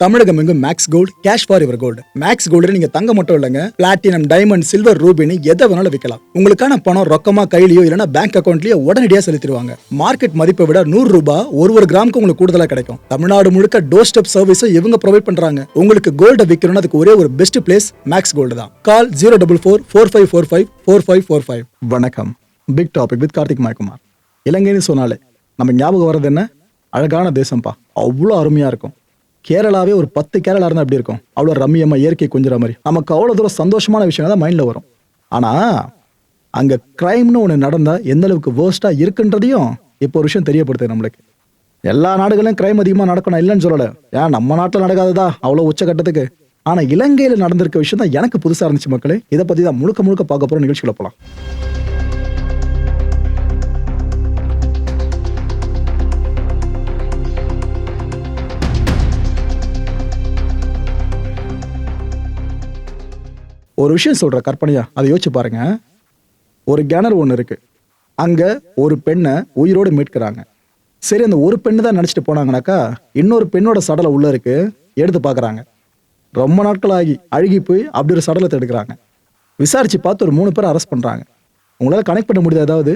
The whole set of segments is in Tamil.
தமிழகம் எங்கும் Max gold cash for your gold. Max gold நீங்க தங்க மட்டும் இல்லைங்க, பிளாட்டினம், டைமண்ட், சில்வர், ரூபினி எதை வேணாலும் விற்கலாம். உங்களுக்கான பணம் ரொக்கமா கையிலயோ இல்லைன்னா பேங்க் அக்கௌண்ட்லயோ உடனடியாக செலுத்திடுவாங்க. மார்க்கெட் மதிப்பை விட 100 ரூபாய் ஒரு கிராமுக்கு உங்களுக்கு கூடுதலா கிடைக்கும். தமிழ்நாடு முழுக்க டோர் ஸ்டெப் சர்வீஸும் இவங்க ப்ரொவைட் பண்றாங்க. உங்களுக்கு கோல்ட விற்கணும்னா அதுக்கு ஒரே ஒரு பெஸ்ட் பிளேஸ் மேக்ஸ் கோல்டு தான். கால் 04445454545. வணக்கம். Big topic with Karthik Mayakumar. இலங்கைன்னு சொன்னாலே நம்ம ஞாபகம் வர்றது என்ன? அழகான தேசம்பா, அவ்வளோ அருமையா இருக்கும். கேரளாவே ஒரு 10 கேரளா இருந்தால் எப்படி இருக்கும்? அவ்வளோ ரம்மியமா இயற்கை கொஞ்சிற மாதிரி நமக்கு அவ்வளோ தூரம் சந்தோஷமான விஷயம் தான் மைண்டில் வரும். ஆனால் அங்கே கிரைம்னு ஒன்று நடந்தால் எந்த அளவுக்கு வேர்ஸ்டாக இருக்குன்றதையும் இப்போ ஒரு விஷயம் தெரியப்படுது நம்மளுக்கு. எல்லா நாடுகளிலும் கிரைம் அதிகமாக நடக்கணும் இல்லைன்னு சொல்லலை, ஏன் நம்ம நாட்டில் நடக்காததா அவ்வளோ உச்சகட்டத்துக்கு. ஆனால் இலங்கையில் நடந்திருக்க விஷயம் தான் எனக்கு புதுசாக இருந்துச்சு மக்களே. இதை பற்றி தான் முழுக்க பார்க்க போகிற நிகழ்ச்சிகளை போகலாம். ஒரு விஷயம் சொல்ற கற்பனையா, அதை யோசிச்சு பாருங்க. ஒரு கிணறு ஒன்று இருக்கு, அங்க ஒரு பெண்ணை உயிரோடு மீட்கிறாங்க. சரி, அந்த ஒரு பெண்ணு தான் நினைச்சிட்டு போனாங்கனாக்கா இன்னொரு பெண்ணோட சடலை உள்ள இருக்கு, எடுத்து பார்க்கறாங்க. ரொம்ப நாட்கள் ஆகி அழுகி போய் அப்படி ஒரு சடலத்தை எடுக்கிறாங்க. விசாரிச்சு பார்த்து ஒரு 3 பேரை அரெஸ்ட் பண்றாங்க. உங்களால கனெக்ட் பண்ண முடியாது? அதாவது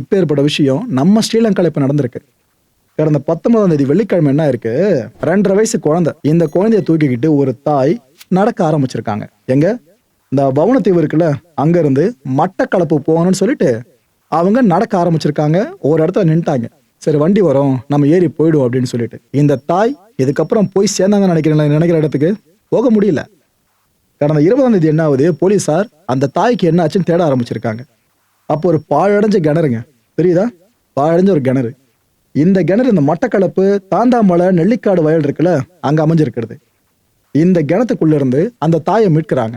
இப்ப ஏற்பட்ட விஷயம் நம்ம ஸ்ரீலங்கால இப்ப நடந்திருக்கு. கடந்த 19ஆம் தேதி வெள்ளிக்கிழமை என்ன இருக்கு, 2.5 வயசு குழந்தை. இந்த குழந்தைய தூக்கிக்கிட்டு ஒரு தாய் நடக்க ஆரம்பிச்சிருக்காங்க. எங்க? இந்த பவனத்தீவு இருக்குல்ல, அங்க இருந்து மட்டக்களப்பு போகணும்னு சொல்லிட்டு அவங்க நடக்க ஆரம்பிச்சிருக்காங்க. ஒரு இடத்துல நின்ட்டாங்க. சரி, வண்டி வரும், நம்ம ஏறி போயிடுவோம் அப்படின்னு சொல்லிட்டு இந்த தாய் இதுக்கப்புறம் போய் சேர்ந்தாங்க நினைக்கிற இடத்துக்கு போக முடியல. கடந்த 20ஆம் தேதி என்ன ஆகுது, போலீசார் அந்த தாய்க்கு என்ன ஆச்சுன்னு தேட ஆரம்பிச்சிருக்காங்க. அப்போ ஒரு பாழடைஞ்ச கிணறுங்க, தெரியுதா? பாழடைஞ்ச ஒரு கிணறு. இந்த கிணறு இந்த மட்டக்களப்பு தாந்தாமலை நெல்லிக்காடு வயல் இருக்குல்ல, அங்க அமைஞ்சிருக்கிறது. இந்த கிணத்துக்குள்ள இருந்து அந்த தாயை மீட்கிறாங்க.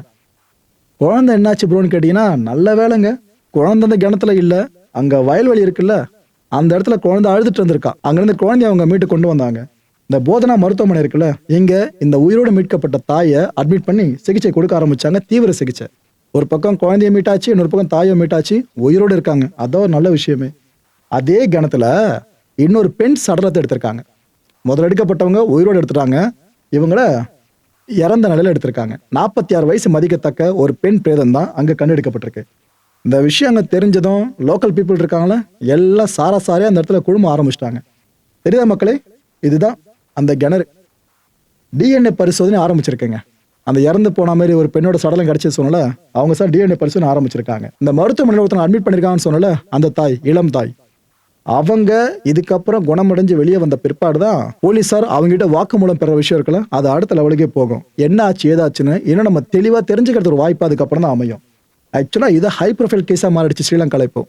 குழந்தை என்னாச்சு ப்ரோன்னு கேட்டீங்கன்னா, நல்ல வேலைங்க, குழந்தை அந்த கிணத்துல இல்ல, அங்க வயல்வெளி இருக்குல்ல, அந்த இடத்துல குழந்தை அழுதுட்டு இருந்திருக்கா. அங்கிருந்து குழந்தைய அவங்க மீட்டு கொண்டு வந்தாங்க. இந்த போதனா மருத்துவமனை இருக்குல்ல, இங்க இந்த உயிரோடு மீட்கப்பட்ட தாயை அட்மிட் பண்ணி சிகிச்சை கொடுக்க ஆரம்பிச்சாங்க, தீவிர சிகிச்சை. ஒரு பக்கம் குழந்தைய மீட்டாச்சு, இன்னொரு பக்கம் தாயை மீட்டாச்சு, உயிரோடு இருக்காங்க. அதான் ஒரு நல்ல விஷயமே. அதே கிணத்துல இன்னொரு பெண் சடலத்தை எடுத்திருக்காங்க. முதல்ல எடுக்கப்பட்டவங்க உயிரோடு எடுத்துட்டாங்க, இவங்கள இறந்த நிலையில எடுத்திருக்காங்க. 46 வயசு மதிக்கத்தக்க ஒரு பெண் பிரேதம் தான் அங்க கண்டெடுக்கப்பட்டிருக்கு. இந்த விஷயம் அங்க தெரிஞ்சதும் லோக்கல் பீப்புள் இருக்காங்களா, எல்லாம் சாரையா அந்த இடத்துல குழும ஆரம்பிச்சிட்டாங்க. தெரியுதா மக்களே, இதுதான் அந்த கிணறு. டிஎன்ஏ பரிசோதனை ஆரம்பிச்சிருக்கேங்க. அந்த இறந்து போன மாதிரி ஒரு பெண்ணோட சடலம் கிடைச்சது சொன்னல, அவங்க சார் டிஎன்ஏ பரிசோதனை ஆரம்பிச்சிருக்காங்க. இந்த மருத்துவமனையில் ஒருத்தர் அட்மிட் பண்ணிருக்காங்கன்னு சொன்னல, அந்த தாய், இளம் தாய், அவங்க இதுக்கப்புறம் குணமடைஞ்சு வெளியே வந்த பிற்பாடு தான் போலீசார் அவங்ககிட்ட வாக்குமூலம் பெற விஷயம் இருக்குல்ல, அது அடுத்த லெவலுக்கே போகும். என்ன ஆச்சு ஏதாச்சுன்னு இன்னும் நம்ம தெளிவா தெரிஞ்சுக்கிறது ஒரு வாய்ப்பு அதுக்கப்புறம் தான் அமையும். ஆக்சுவலா இது ஹை ப்ரொஃபைல் கேஸா மாறிடுச்சு ஸ்ரீலங்கால. இப்போ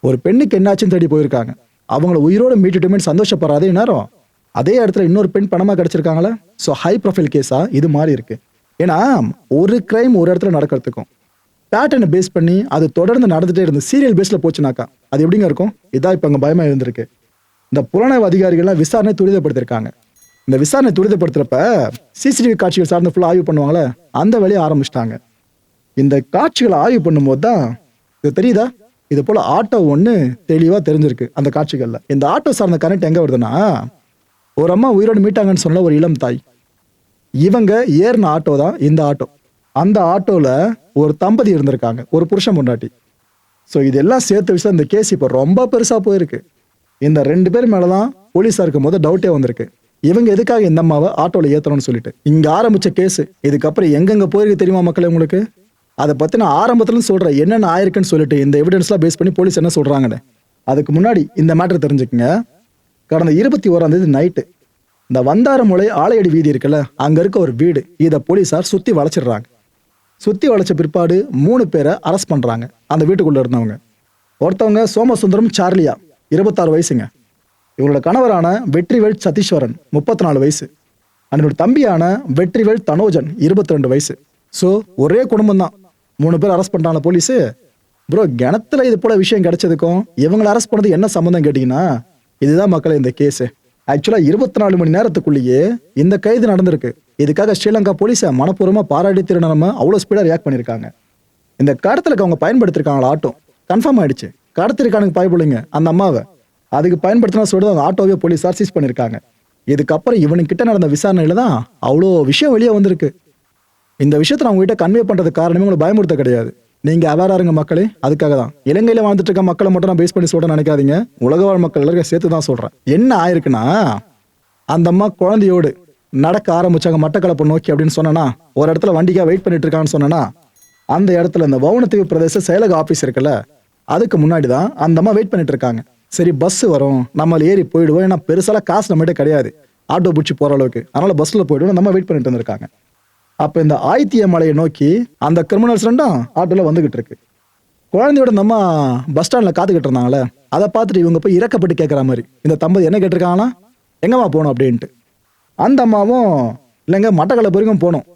ஒரு பெண்ணுக்கு என்னாச்சுன்னு தேடி போயிருக்காங்க, அவங்கள உயிரோடு மீட்டுட்டுமே சந்தோஷப்படுறாதே நேரம் அதே இடத்துல இன்னொரு பெண் பணமா கிடைச்சிருக்காங்களா. ஸோ ஹை ப்ரொஃபைல் கேஸா இது மாறி இருக்கு. ஏன்னா ஒரு கிரைம் ஒரு இடத்துல நடக்கிறதுக்கும் பேட்டர்னை பேஸ் பண்ணி அது தொடர்ந்து நடந்துட்டே இருந்து சீரியல் பேஸ்ல போச்சுனாக்கா அது எப்படிங்க இருக்கும்? இதான் இப்ப அங்க பயமா இருந்திருக்கு. இந்த புலனாய்வு அதிகாரிகள்லாம் விசாரணை துரிதப்படுத்திருக்காங்க. இந்த விசாரணை துரிதப்படுத்துறப்ப சிசிடிவி காட்சிகள் சார்ந்து ஃபுல்லா ஆய்வு பண்ணுவாங்களே, அந்த வேலையை ஆரம்பிச்சிட்டாங்க. இந்த காட்சிகளை ஆய்வு பண்ணும்போது தான் இது தெரியுதா, இது போல ஆட்டோ ஒண்ணு தெளிவா தெரிஞ்சிருக்கு அந்த காட்சிகள்ல. இந்த ஆட்டோ சார்ந்த கனெக்ட் எங்க வருதுன்னா, ஒரு அம்மா உயிரோடு மீட்டாங்கன்னு சொன்ன ஒரு இளம் தாய், இவங்க ஏறின ஆட்டோ தான் இந்த ஆட்டோ. அந்த ஆட்டோல ஒரு தம்பதி இருந்திருக்காங்க, ஒரு புருஷன் பொண்டாட்டி. ஸோ இதெல்லாம் சேர்த்து வச்சு இந்த கேஸ் இப்போ ரொம்ப பெருசா போயிருக்கு. இந்த 2 பேர் மேலதான் போலீஸாருக்கு போது டவுட்டே வந்திருக்கு, இவங்க எதுக்காக இந்த அம்மாவை ஆட்டோல ஏத்தணும்னு சொல்லிட்டு. இங்க ஆரம்பிச்ச கேஸ் இதுக்கப்புறம் எங்கெங்க போயிருக்கு தெரியுமா மக்களே உங்களுக்கு? அதை பத்தி நான் ஆரம்பத்துல சொல்றேன் என்னென்ன ஆயிருக்குன்னு சொல்லிட்டு, இந்த எவிடன்ஸ்லாம் பேஸ் பண்ணி போலீஸ் என்ன சொல்றாங்கன்னு. அதுக்கு முன்னாடி இந்த மேட்டர் தெரிஞ்சுக்குங்க. கடந்த 21ஆம் தேதி நைட்டு இந்த வந்தாரமுலை ஆலையடி வீதி இருக்குல்ல, அங்க இருக்க ஒரு வீடு, இதை போலீஸார் சுத்தி வளைச்சிடுறாங்க. சுத்தி வளைச்ச பிற்பாடு 3 பேரை அரெஸ்ட் பண்றாங்க அந்த வீட்டுக்குள்ள இருந்தவங்க. ஒருத்தவங்க சோமசுந்தரம் சார்லியா, 26 வயசுங்க. இவங்களோட கணவரான வெற்றிவேல் சதீஸ்வரன், 34 வயசு. அவனோட தம்பியான வெற்றிவேல் தனோஜன், 22 வயசு. ஸோ ஒரே குடும்பம் தான். 3 பேர் அரெஸ்ட் பண்றாங்க போலீஸு. ப்ரோ, கிணத்துல இது போல விஷயம் கிடைச்சதுக்கும் இவங்களை அரெஸ்ட் பண்ணது என்ன சம்மந்தம் கேட்டீங்கன்னா, இதுதான் மக்களே இந்த கேஸு. ஆக்சுவலா 24 மணி நேரத்துக்குள்ளேயே இந்த கைது நடந்திருக்கு. இதுக்காக ஸ்ரீலங்கா போலீஸை மனப்பூர்வமா பாராட்டி திருநம அவ்வளோ ஸ்பீடா ரியாக்ட் பண்ணியிருக்காங்க. இந்த கடத்தலுக்கு அவங்க பயன்படுத்திருக்காங்களா ஆட்டோ கன்ஃபார்ம் ஆயிடுச்சு. கடத்திருக்கானுங்க பயப்படுங்க அந்த அம்மாவை, அதுக்கு பயன்படுத்தினா சொல்றது அந்த ஆட்டோவே போலீஸார் சீஸ் பண்ணியிருக்காங்க. இதுக்கப்புறம் இவனுக்கிட்ட நடந்த விசாரணையில தான் அவ்வளோ விஷயம் வெளியே வந்திருக்கு. இந்த விஷயத்தை நான் உங்ககிட்ட கன்வே பண்றதுக்கு காரணமே உங்களை பயமுறுத்த கிடையாது. நீங்க அவேரா இருங்க மக்களே. அதுக்காக தான் இலங்கையில வாழ்ந்துட்டு இருக்க மக்களை மட்டும் நான் பேஸ் பண்ணி சொல்றேன் நினைக்காதீங்க. உலக வாழ் மக்கள் எல்லாருக்கும் சேர்த்து தான் சொல்றேன். என்ன ஆயிருக்குன்னா, அந்த அம்மா குழந்தையோடு நடக்க ஆரம்பிச்சாங்க மட்டக்களப்பு நோக்கி அப்படின்னு சொன்னா, ஒரு இடத்துல வண்டிக்காக வெயிட் பண்ணிட்டு இருக்கான்னு சொன்னா, அந்த இடத்துல இந்த வவுனதீவு பிரதேச செயலக ஆபீஸ் இருக்குல்ல, அதுக்கு முன்னாடி தான் அந்த அம்மா வெயிட் பண்ணிட்டு இருக்காங்க. சரி பஸ் வரும், நம்ம ஏறி போயிடுவோம், ஏன்னா பெருசாலாம் காசு நம்மகிட்ட கிடையாது ஆட்டோ பிடிச்சி போற அளவுக்கு, அதனால பஸ்ல போயிடுவோம் நம்ம வெயிட் பண்ணிட்டு இருந்திருக்காங்க. அப்ப இந்த ஆயித்திய மலையை நோக்கி அந்த கிரிமினல்ஸ் ரெண்டும் ஆட்டோல வந்துகிட்டு இருக்கு. குழந்தையோட நம்ம பஸ் ஸ்டாண்ட்ல காத்துக்கிட்டு இருந்தாங்களே, அதை பார்த்துட்டு இவங்க போய் இறக்கப்பட்டு கேட்குற மாதிரி இந்த தம்பதி என்ன கேட்டிருக்காங்களா, எங்கம்மா போகணும் அப்படின்ட்டு. அந்த அம்மாவும் இல்லைங்க மட்டக்களப்பு வரைக்கும் போகணும்,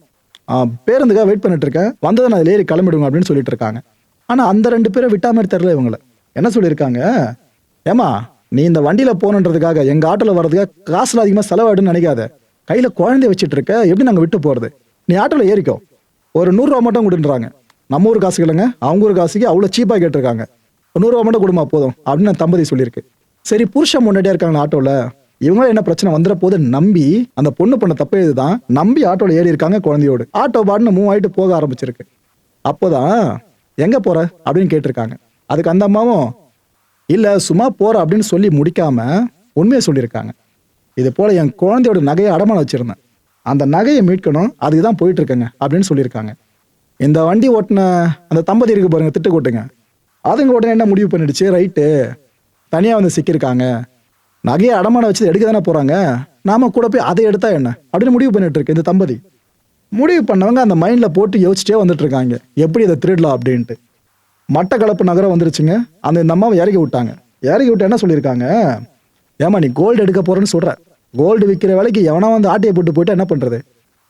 பேருந்துக்காக வெயிட் பண்ணிட்டு இருக்கேன், வந்ததை நான் அதில் ஏறி கிளம்பிடுங்க அப்படின்னு சொல்லிட்டு இருக்காங்க. ஆனால் அந்த 2 பேரை விட்டா மாதிரி தெரியல. இவங்களை என்ன சொல்லியிருக்காங்க, ஏமா நீ இந்த வண்டியில போகணுன்றதுக்காக எங்க ஆட்டோல வர்றதுக்காக காசுல அதிகமாக செலவாயிடுன்னு நினைக்காத, கையில குழந்தைய வச்சுட்டு இருக்க, எப்படி நாங்கள் விட்டு போறது, நீ ஆட்டோல ஏறிக்கோ, ஒரு 100 ரூபா மட்டும் கொடுன்றாங்க. நம்ம ஊர் காசு இல்லைங்க, அவங்க ஊர் காசுக்கு அவ்வளோ சீப்பாக கேட்டிருக்காங்க. 100 ரூபா மட்டும் கொடுமா போதும் அப்படின்னு அந்த தம்பதி சொல்லியிருக்கு. சரி புருஷன் முன்னாடியே இருக்காங்க ஆட்டோல, இவங்களும் என்ன பிரச்சனை வந்துட போது நம்பி அந்த பொண்ணு பண்ண தப்பு இதுதான், நம்பி ஆட்டோல ஏறி இருக்காங்க குழந்தையோடு. ஆட்டோ பாட்டுன்னு மூவ் ஆயிட்டு போக ஆரம்பிச்சிருக்கு. அப்போதான் எங்க போற அப்படின்னு கேட்டிருக்காங்க. அதுக்கு அந்த அம்மாவும் இல்ல சும்மா போற அப்படின்னு சொல்லி முடிக்காம உண்மையை சொல்லியிருக்காங்க. இது போல என் குழந்தையோட நகையை அடமானம் வச்சிருந்தேன், அந்த நகையை மீட்கணும், அதுக்கு தான் போயிட்டு இருக்கேங்க அப்படின்னு சொல்லியிருக்காங்க. இந்த வண்டி ஓட்டின அந்த தம்பதி இருக்கு பாருங்க, திட்டு கொட்டுங்க, அதுங்க உடனே என்ன முடிவு பண்ணிடுச்சு, ரைட்டு தனியாக வந்து சிக்கியிருக்காங்க, நகையை அடமானம் வச்சு எடுக்க தானே போறாங்க, நாம கூட போய் அதை எடுத்தா என்ன அப்படின்னு முடிவு பண்ணிட்டு இருக்கு இந்த தம்பதி. முடிவு பண்ணவங்க அந்த மைண்ட்ல போட்டு யோசிச்சிட்டே வந்துட்டு இருக்காங்க எப்படி இதை திருடலாம் அப்படின்ட்டு. மட்டக்களப்பு நகரம் வந்துருச்சுங்க. அந்த அம்மாவை இறக்கி விட்டாங்க. இறக்கி விட்டு என்ன சொல்லியிருக்காங்க, ஏமா நீ கோல்டு எடுக்க போறேன்னு சொல்ற, கோல்டு விற்கிற வேலைக்கு எவனா வந்து ஆட்டையை போட்டு போயிட்டு என்ன பண்றது,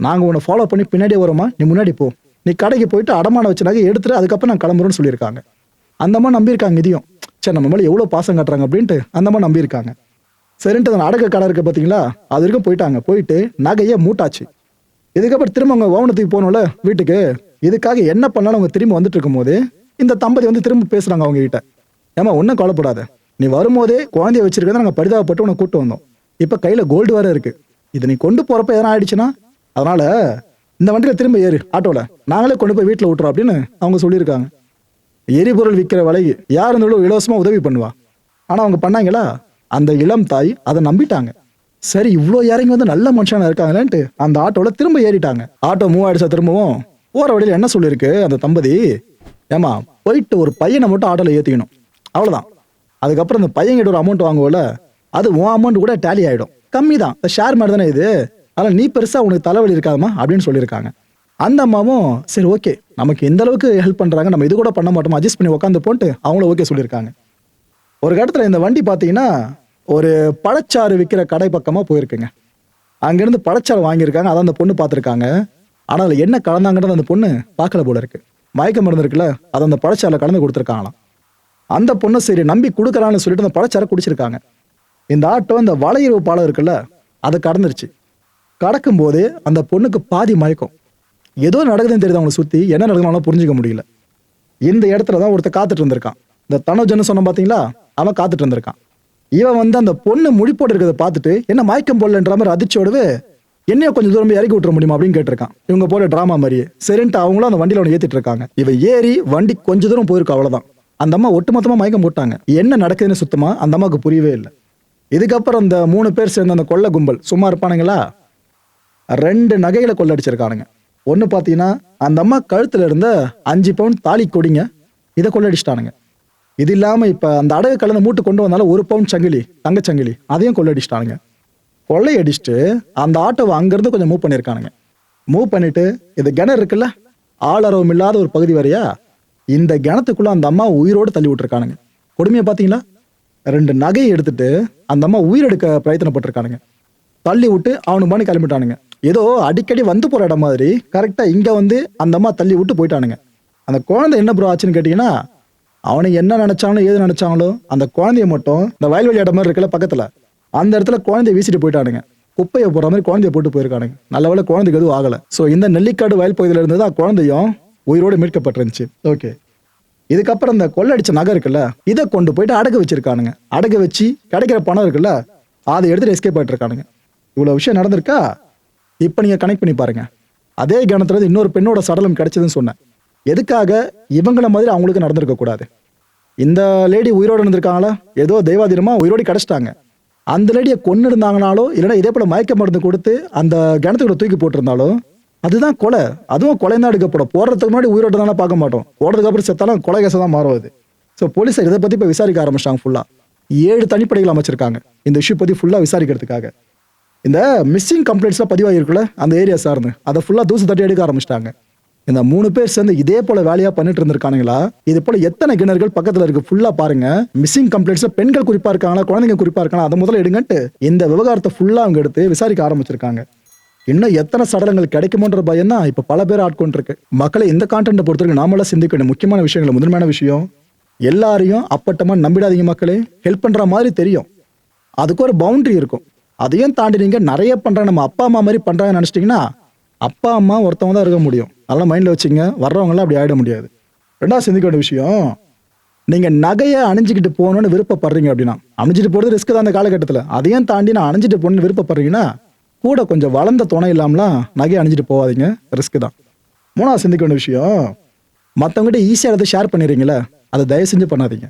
நாங்கள் உன்னை ஃபாலோ பண்ணி பின்னாடியே வரோமா, நீ முன்னாடி போ, நீ கடைக்கு போயிட்டு அடமானம் வச்ச நகை எடுத்துட்டு அதுக்கப்புறம் நான் கிளம்புறேன்னு சொல்லியிருக்காங்க. அந்த அம்மா நம்பியிருக்காங்க இதையும், சரி நம்ம மேலே எவ்வளோ பாசம் காட்டுறாங்க அப்படின்ட்டு அந்த அம்மா நம்பியிருக்காங்க. சரின்ட்டு அந்த அடக்க கடை இருக்கு பார்த்தீங்களா, அது வரைக்கும் போயிட்டாங்க. போயிட்டு நகையை மூட்டாச்சு. இதுக்கப்புறம் திரும்ப அவங்க வவுனத்துக்கு போகணும்ல வீட்டுக்கு, இதுக்காக என்ன பண்ணாலும் அவங்க திரும்ப வந்துட்டு இருக்கும் போது இந்த தம்பதி வந்து திரும்ப பேசுறாங்க அவங்க கிட்ட, ஏமா ஒன்றும் கவலைப்படாத, நீ வரும்போதே குழந்தைய வச்சிருக்கிறத நாங்கள் பரிதாபப்பட்டு உன்னை கூட்டு வந்தோம், இப்போ கையில் கோல்டு வேற இருக்கு, இதை நீ கொண்டு போறப்ப எதனா ஆயிடுச்சுன்னா அதனால இந்த வண்டியில திரும்ப ஏறு ஆட்டோல, நாங்களே கொண்டு போய் வீட்டில் விட்டுறோம் அப்படின்னு அவங்க சொல்லியிருக்காங்க. எரிபொருள் விற்கிற விலைக்கு யார் இருந்தாலும் இலவசமா உதவி பண்ணுவா, ஆனா அவங்க பண்ணாங்களா, அந்த இளம் தாய் அதை நம்பிட்டாங்க. சரி இவ்வளோ இறங்கி வந்து நல்ல மனுஷனா இருக்காங்களேன்ட்டு அந்த ஆட்டோல திரும்ப ஏறிட்டாங்க. ஆட்டோ மூவ் ஆயிடுச்சா, திரும்பவும் போற வழியில என்ன சொல்லியிருக்கு அந்த தம்பதி, ஏமா போயிட்டு ஒரு பையனை மட்டும் ஆட்டோல ஏற்றிக்கணும், அவ்வளோதான், அதுக்கப்புறம் இந்த பையன்கிட்ட ஒரு அமௌண்ட் வாங்குவோம்ல, அது உன் அமௌண்ட் கூட டேலி ஆகிடும், கம்மி தான், இந்த ஷேர் மாதிரி தானே இது, அதனால் நீ பெருசாக உனக்கு தலைவலி இருக்காதமா அப்படின்னு சொல்லியிருக்காங்க. அந்த அம்மாவும் சரி ஓகே நமக்கு எந்த அளவுக்கு ஹெல்ப் பண்ணுறாங்க, நம்ம இது கூட பண்ண மாட்டோம், அட்ஜஸ்ட் பண்ணி உட்காந்து போட்டு அவங்களும் ஓகே சொல்லியிருக்காங்க. ஒரு இடத்துல இந்த வண்டி பார்த்தீங்கன்னா ஒரு பழச்சாறு விற்கிற கடை பக்கமாக போயிருக்குங்க. அங்கேருந்து பழச்சாறு வாங்கியிருக்காங்க, அதை அந்த பொண்ணு பார்த்துருக்காங்க. ஆனால் அதில் என்ன கலந்தாங்கன்றது அந்த பொண்ணு பார்க்கல போல இருக்கு. மயக்க மருந்து இருக்குல்ல, அதை அந்த பழச்சாறில் கலந்து கொடுத்துருக்காங்களாம். அந்த பொண்ணு சரி நம்பி கொடுக்குறான்னு சொல்லிட்டு அந்த பழச்சாரை குடிச்சிருக்காங்க. இந்த ஆட்டோ அந்த வளையவு பாலம் இருக்குல்ல, அதை கடந்துருச்சு. கடக்கும் போது அந்த பொண்ணுக்கு பாதி மயக்கம், ஏதோ நடக்குதுன்னு தெரியுது, அவங்களை சுற்றி என்ன நடக்குதுனாலும் புரிஞ்சிக்க முடியல. இந்த இடத்துல தான் ஒருத்தர் காத்துட்டு இருந்திருக்கான், இந்த தனோஜன்னு சொன்ன பார்த்தீங்களா, அவன் காத்துட்டு இருந்திருக்கான். இவன் வந்து அந்த பொண்ணு முடிப்போட்டு இருக்கிறத பார்த்துட்டு என்ன மயக்கம் போடலன்ற மாதிரி அதிர்ச்சியோடவே என்னைய கொஞ்சம் தூரம் இறக்கி விட்டுற முடியுமா அப்படின்னு கேட்டிருக்கான். இவங்க போல டிராமா மாதிரியே சரின்ட்டு அவங்களும் அந்த வண்டியில ஒன்று ஏற்றிட்டு இருக்காங்க. இவன் ஏறி வண்டி கொஞ்ச தூரம் போயிருக்கா, அவ்வளோதான். அந்த அம்மா ஒட்டுமொத்தமாக மயக்கம் போட்டாங்க. என்ன நடக்குதுன்னு சுத்தமாக அந்த அம்மாவுக்கு புரியவே இல்லை. இதுக்கப்புறம் அந்த 3 பேர் சேர்ந்த அந்த கொள்ள கும்பல் சும்மா இருப்பானுங்களா, 2 நகைகளை கொள்ளடிச்சிருக்கானுங்க. ஒன்று பார்த்தீங்கன்னா அந்த அம்மா கழுத்தில் இருந்த 5 பவுன் தாலி கொடிங்க, இதை கொள்ளடிச்சிட்டானுங்க. இது இல்லாமல் இப்போ அந்த அடகு கலந்து மூட்டு கொண்டு வந்தாலும் 1 பவுன் சங்கிலி, தங்கச்சங்கிலி, அதையும் கொள்ளடிச்சிட்டானுங்க. கொள்ளையடிச்சிட்டு அந்த ஆட்டோவை அங்கேருந்து கொஞ்சம் மூவ் பண்ணியிருக்கானுங்க. மூவ் பண்ணிட்டு இது கிணறு இருக்குல்ல, ஆளரவம் இல்லாத ஒரு பகுதி வரையா, இந்த கிணத்துக்குள்ள அந்த அம்மா உயிரோடு தள்ளி விட்டுருக்கானுங்க. கொடுமையை பார்த்தீங்களா, 2 நகையை எடுத்துட்டு அந்த அம்மா உயிரெடுக்க பிரயத்தனப்பட்டிருக்கானுங்க. தள்ளி விட்டு அவனு பண்ணி கிளம்பிட்டானுங்க. ஏதோ அடிக்கடி வந்து போற இடம் மாதிரி கரெக்டாக இங்கே வந்து அந்த அம்மா தள்ளி விட்டு போயிட்டானுங்க. அந்த குழந்தை என்ன ப்ரோ ஆச்சுன்னு கேட்டிங்கன்னா, அவனுக்கு என்ன நினைச்சாங்களோ ஏது நினைச்சாங்களோ அந்த குழந்தைய மட்டும் இந்த வயல்வெளி இடம் மாதிரி இருக்குல்ல பக்கத்தில், அந்த இடத்துல குழந்தைய வீசிட்டு போயிட்டானுங்க. குப்பையை போடுற மாதிரி குழந்தைய போட்டு போயிருக்கானுங்க. நல்ல வேளை குழந்தைக்கு எதுவும் ஆகலை. ஸோ இந்த நெல்லிக்காடு வயல் பகுதியில் இருந்து தான் குழந்தையும் உயிரோடு மீட்கப்பட்டிருந்துச்சு. ஓகே, இதுக்கப்புறம் இந்த கொள்ளடிச்ச நகை இருக்குல்ல, இதை கொண்டு போயிட்டு அடகு வச்சிருக்கானுங்க. அடகு வச்சு கிடைக்கிற பணம் இருக்குல்ல, அதை எடுத்துட்டு எஸ்கேப் ஆயிட்டு இருக்கானுங்க. இவ்வளோ விஷயம் நடந்திருக்கா? இப்போ நீங்கள் கனெக்ட் பண்ணி பாருங்க. அதே கணத்துல இன்னொரு பெண்ணோட சடலம் கிடைச்சதுன்னு சொன்னேன். எதுக்காக? இவங்கள மாதிரி அவங்களுக்கு நடந்திருக்க கூடாது. இந்த லேடி உயிரோடு இருந்திருக்காங்களா, ஏதோ தெய்வாதீனமா உயிரோடு கிடச்சிட்டாங்க. அந்த லேடியை கொன்று இருந்தாங்கனாலோ இல்லைன்னா இதே போல் மயக்க மருந்து கொடுத்து அந்த கிணத்துக்குள்ள தூக்கி போட்டிருந்தாலோ அதுதான் கொலை. அதுவும் கொலை தான் எடுக்கப்படும். போடுறதுக்கு முன்னாடி உயிரோடு தானே பார்க்க மாட்டோம். போடுறதுக்கு அப்புறம் செத்தாலும் கொலை கேச தான் மாறுவது. ஸோ போலீஸார் இதை பற்றி இப்போ விசாரிக்க ஆரம்பிச்சிட்டாங்க. ஃபுல்லாக 7 தனிப்படைகள் அமைச்சிருக்காங்க இந்த இஷ்யூ பற்றி ஃபுல்லாக விசாரிக்கிறதுக்காக. இந்த மிஸ்ஸிங் கம்ப்ளைண்ட்ஸ்லாம் பதிவாகிருக்குல்ல அந்த ஏரியா சார்ந்து, அதை ஃபுல்லாக தூசு தட்டி எடுக்க ஆரம்பிச்சிட்டாங்க. இந்த 3 பேர் சேர்ந்து இதே போல வேலையா பண்ணிட்டு இருந்திருக்கானுங்களா? இது போல எத்தனை கிணறுகள் பக்கத்துல இருக்கு ஃபுல்லா பாருங்க. மிஸ்ஸிங் கம்ப்ளைண்ட்ஸ்ல பெண்கள் குறிப்பா இருக்காங்களா, குழந்தைங்க குறிப்பா இருக்காங்களா, அதை முதல்ல எடுங்கன்ட்டு இந்த விவகாரத்தை ஃபுல்லா அவங்க எடுத்து விசாரிக்க ஆரம்பிச்சிருக்காங்க. இன்னும் எத்தனை சடலங்கள் கிடைக்குமோன்ற பயம் தான் இப்ப பல பேர் ஆட்கொண்டிருக்கு. மக்களை இந்த கான்டென்ட் பொறுத்தவரைக்கும் நாமெல்லாம் சிந்திக்க வேண்டிய முக்கியமான விஷயங்கள், முதன்மையான விஷயம், எல்லாரையும் அப்பட்டமா நம்பிடாதீங்க மக்களே. ஹெல்ப் பண்ற மாதிரி தெரியும், அதுக்கு ஒரு பவுண்டரி இருக்கும். அதையும் தாண்டி நீங்க நிறைய பண்ற நம்ம அப்பா அம்மா மாதிரி பண்றாங்கன்னு நினைச்சிட்டீங்கன்னா, அப்பா அம்மா ஒருத்தவங்க தான் இருக்க முடியும். அதெல்லாம் மைண்டில் வச்சுங்க. வர்றவங்களாம் அப்படி ஆகிட முடியாது. ரெண்டாவது சிந்திக்க வேண்டிய விஷயம், நீங்கள் நகையை அணிஞ்சிக்கிட்டு போகணுன்னு விருப்பப்படுறீங்க அப்படின்னா, அணிஞ்சிட்டு போகிறது ரிஸ்க் தான் அந்த காலகட்டத்தில். அதையும் தாண்டி நான் அணிஞ்சிட்டு போகணுன்னு விருப்பப்படுறீங்கன்னா கூட கொஞ்சம் வளர்ந்த துணை இல்லாமலாம் நகையை அணிஞ்சிட்டு போகாதீங்க, ரிஸ்க் தான். மூணாவது சிந்திக்க வேண்டிய விஷயம், மற்றவங்ககிட்ட ஈஸியாக அதை ஷேர் பண்ணிடுறீங்களே, அதை தயவு செஞ்சு பண்ணாதீங்க.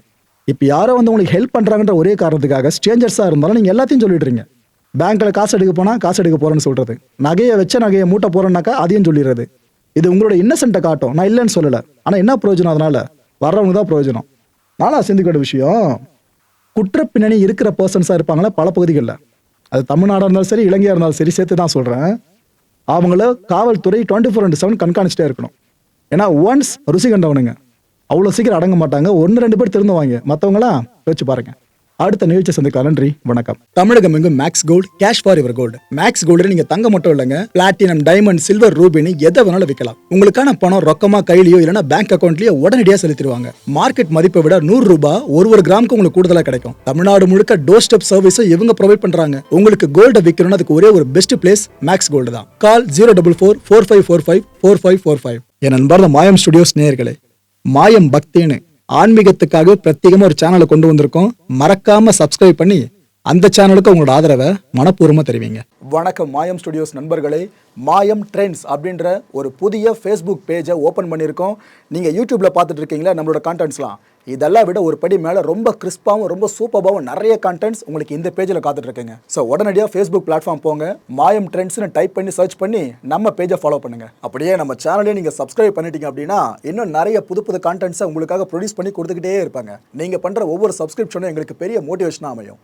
இப்போ யாரோ வந்து உங்களுக்கு ஹெல்ப் பண்ணுறாங்கன்ற ஒரே காரணத்துக்காக ஸ்ட்ரேஞ்சர்ஸாக இருந்தாலும் நீங்கள் எல்லாத்தையும் சொல்லிடுறீங்க. பேங்க்கில் காசு எடுக்க போனால் காசு எடுக்க போகிறேன்னு சொல்கிறது, நகையை வச்ச நகையை மூட்டை போகிறேன்னாக்கா அதையும் சொல்லிடுறது. இது உங்களோட இன்னசென்ட்டை காட்டும். நான் இல்லைன்னு சொல்லலை, ஆனால் என்ன பிரயோஜனம்? அதனால வர்றவங்க தான் பிரயோஜனம். நானும் சிந்திக்கிற விஷயம், குற்ற பின்னணி இருக்கிற பர்சன்ஸாக இருப்பாங்களா பல பகுதிகளில், அது தமிழ்நாடாக இருந்தாலும் சரி இலங்கையாக இருந்தாலும் சரி, சேர்த்து தான் சொல்கிறேன். அவங்கள காவல்துறை 24/7 கண்காணிச்சிட்டே இருக்கணும். ஏன்னா ஒன்ஸ் ருசி கண்டவனுங்க அவ்வளோ சீக்கிரம் அடங்க மாட்டாங்க. 1-2 பேர் திருந்துவாங்க, மற்றவங்களாம் வச்சு பாருங்க. அடுத்த நிகழ்ச்சி சந்திக்கலாம். நன்றி, வணக்கம். தமிழகம் எங்கும் Max gold, cash for your gold. Max gold நீங்க தங்க மட்டும் இல்லைங்க, பிளாட்டினம், டைமண்ட், சில்வர், ரூபினி எதை வேணாலும் விற்கலாம். உங்களுக்கான பணம் ரொக்கமா கையிலயோ இல்லைன்னா பேங்க் அக்கௌண்ட்லயோ உடனடியாக செலுத்திடுவாங்க. மார்க்கெட் மதிப்பை விட 100 ரூபாய் ஒரு கிராமுக்கு உங்களுக்கு கூடுதலா கிடைக்கும். தமிழ்நாடு முழுக்க டோர் ஸ்டெப் சர்வீஸ் இவங்க ப்ரொவைட் பண்றாங்க. உங்களுக்கு கோல்ட விற்கணும்னு அதுக்கு ஒரே ஒரு பெஸ்ட் பிளேஸ் மேக்ஸ் கோல்டு தான். கால் 04445454545. என் நண்பர் மாயம் ஸ்டுடியோஸ் நேயர்களே, மாயம் பக்தின்னு ஆன்மீகத்துக்காக பிரத்யேகமா ஒரு சேனலை கொண்டு வந்திருக்கோம். மறக்காம சப்ஸ்கிரைப் பண்ணி அந்த சேனலுக்கு உங்களோட ஆதரவை மனப்பூர்வமா தெரிவிங்க. வணக்கம் மாயம் ஸ்டுடியோஸ் நண்பர்களே. மாயம் ட்ரெண்ட்ஸ் அப்படின்ற ஒரு புதிய ஃபேஸ்புக் பேஜை ஓப்பன் பண்ணியிருக்கோம். நீங்கள் யூடியூப்ல பார்த்துட்டு இருக்கீங்களா நம்மளோட கான்டென்ட்ஸ்லாம், இதெல்லாம் விட ஒரு படி மேலே ரொம்ப கிறிஸ்பாகவும் ரொம்ப சூப்பராகவும் நிறைய கான்டென்ட்ஸ் உங்களுக்கு இந்த பேஜில் காத்துட்டு இருக்குங்க. ஸோ உடனடியாக ஃபேஸ்புக் பிளாட்ஃபார்ம் போங்க, மாயம் ட்ரெண்ட்ஸ்னு டைப் பண்ணி சர்ச் பண்ணி நம்ம பேஜை ஃபாலோ பண்ணுங்க. அப்படியே நம்ம சேனலையும் நீங்கள் சப்ஸ்கிரைப் பண்ணிட்டீங்க அப்படின்னா இன்னும் நிறைய புது கான்டென்ட்ஸை உங்களுக்காக ப்ரொடியூஸ் பண்ணி கொடுத்துக்கிட்டே இருப்பாங்க. நீங்கள் பண்ணுற ஒவ்வொரு சப்ஸ்கிரிப்ஷனும் எங்களுக்கு பெரிய மோட்டிவேஷனாக அமையும்.